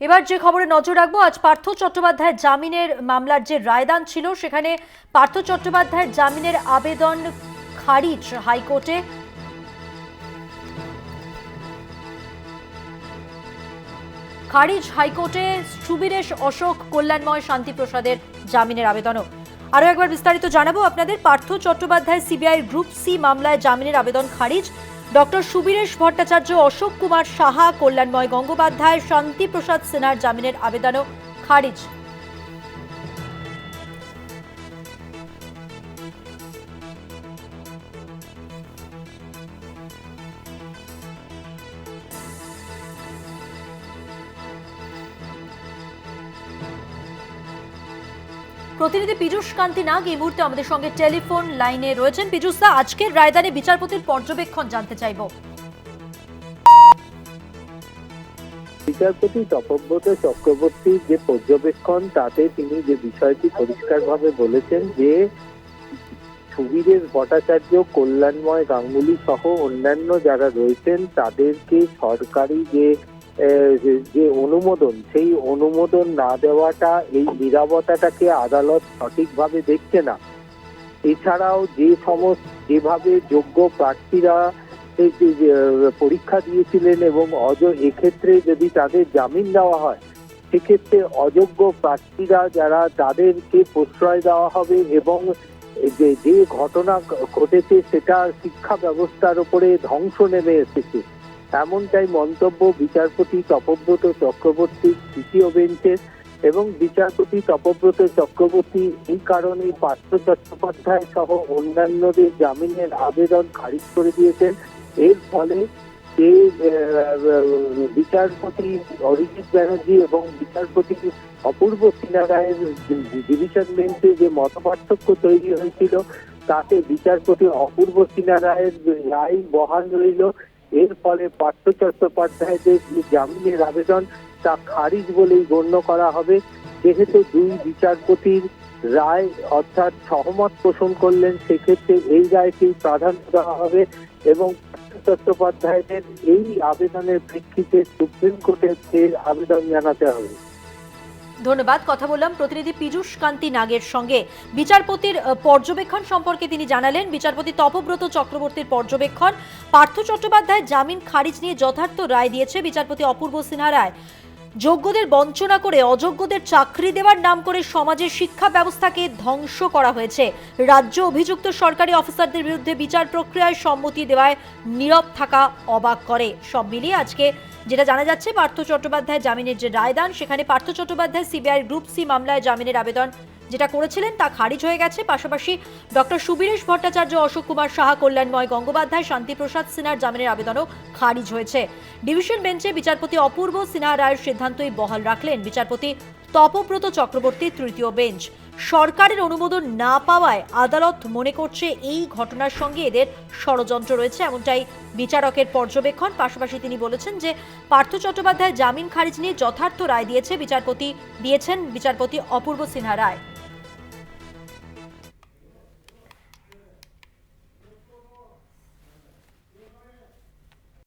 এবার যে খবরে নজর রাখবো, আজ পার্থ চট্টোপাধ্যায়ের জামিনের মামলার যে রায়দান ছিল সেখানে পার্থ চট্টোপাধ্যায়ের জামিনের আবেদন খারিজ হাইকোর্টে। সুবীরেশ অশোক, কল্যাণময়, শান্তিপ্রসাদের জামিনের আবেদনও। আরও একবার বিস্তারিত জানাবো আপনাদের। Partha Chattopadhyay CBI group C মামলায় জামিনের আবেদন খারিজ। ডক্টর সুবীরেশ ভট্টাচার্য, অশোক কুমার সাহা, কল্যাণময় গঙ্গোপাধ্যায়, শান্তিপ্রসাদ সিনহার জামিনের আবেদনও খারিজ। প্রতিনিধি পীযূষ কান্তি নাগ এই মুহূর্তে আমাদের সঙ্গে টেলিফোন লাইনে রয়েছেন। পীযূষ দা, আজকের রায়দানে বিচারপতির পর্যবেক্ষণ জানতে চাইব। বিচারপতি তপব্রত চক্রবর্তীর যে পর্যবেক্ষণ, তাতে তিনি যে বিষয়টি পরিষ্কারভাবে বলেছেন যে সুবীরেশ ভট্টাচার্য, কল্যাণময় গাঙ্গুলি সহ অন্যান্য যারা রয়েছেন তাদেরকে সরকারি যে অনুমোদন, সেই অনুমোদন না দেওয়াটা, এই নীরবতাটাকে আদালত সঠিকভাবে দেখছে না। এছাড়াও যেভাবে যোগ্য প্রার্থীরা পরীক্ষা দিয়েছিলেন এবং এক্ষেত্রে যদি তাদের জামিন দেওয়া হয়, সেক্ষেত্রে অযোগ্য প্রার্থীরা যারা, তাদেরকে প্রশ্রয় দেওয়া হবে এবং যে ঘটনা ঘটেছে সেটা শিক্ষা ব্যবস্থার উপরে ধ্বংস নেমে এসেছে, এমনটাই মন্তব্য বিচারপতি তপব্রত চক্রবর্তীর তৃতীয় বেঞ্চের। এবং বিচারপতি তপব্রত চক্রবর্তী এই কারণে পার্থ চট্টোপাধ্যায় সহ অন্যান্যদের জামিনের আবেদন খারিজ করে দিয়েছেন। এর ফলে যে বিচারপতি অরিজিৎ ব্যানার্জি এবং বিচারপতি অপূর্ব সিনহা রায়ের ডিভিশন বেঞ্চে যে মতপার্থক্য তৈরি হয়েছিল, তাতে বিচারপতি অপূর্ব সিনহা রায়ের রায় বহাল রইল। এর ফলে পার্থ চট্টোপাধ্যায়দের যে জামিনের আবেদন, তা খারিজ বলেই গণ্য করা হবে। যেহেতু দুই বিচারপতির রায় অর্থাৎ সহমত পোষণ করলেন, সেক্ষেত্রে এই রায়কেই প্রাধান্য দেওয়া হবে এবং পার্থ চট্টোপাধ্যায়দের এই আবেদনের প্রেক্ষিতে সুপ্রিম কোর্টে ফের আবেদন জানাতে হবে। ধন্যবাদ। কথা বললাম প্রতিনিধি পীযূষ কান্তি নাগের সঙ্গে। বিচারপতির পর্যবেক্ষণ সম্পর্কে তিনি জানালেন। বিচারপতি তপব্রত চক্রবর্তীর পর্যবেক্ষণ, পার্থ চট্টোপাধ্যায় জামিন খারিজ নিয়ে যথার্থ রায় দিয়েছে বিচারপতি অপূর্ব সিনহা রায়। যোগ্যদের বঞ্চনা করে অযোগ্যদের চাকরি দেওয়ার নাম করে সমাজের শিক্ষা ব্যবস্থাকে ধ্বংস করা হয়েছে। রাজ্য অভিযুক্ত সরকারি অফিসারদের বিরুদ্ধে বিচার প্রক্রিয়ায় সম্মতি দেওয়ায় নীরব থাকা অবাক করে। সব মিলিয়ে আজকে যেটা জানা যাচ্ছে, পার্থ চট্টোপাধ্যায় জামিনের যে রায়দান, সেখানে Partha Chattopadhyay CBI group C মামলায় জামিনের আবেদন যেটা করেছিলেন তা খারিজ হয়ে গেছে। পাশাপাশি ডক্টর সুবীরেশ ভট্টাচার্য, অশোক কুমার সাহা, কল্যাণময় গঙ্গোপাধ্যায়, শান্তিপ্রসাদ সিনহার জামিনের আবেদনও খারিজ হয়েছে। ডিভিশন বেঞ্চে বিচারপতি অপূর্ব সিনহা রায়ের সিদ্ধান্তই বহাল রাখলেন বিচারপতি তপব্রত চক্রবর্তীর তৃতীয় বেঞ্চ। সরকারের অনুমোদন না পাওয়ায় আদালত মনে করছে এই ঘটনার সঙ্গে এদের ষড়যন্ত্র রয়েছে, এমনটাই বিচারকের পর্যবেক্ষণ। পাশাপাশি তিনি বলেছেন যে পার্থ চট্টোপাধ্যায় জামিন খারিজ নিয়ে যথার্থ রায় দিয়েছেন বিচারপতি অপূর্ব সিনহা রায়।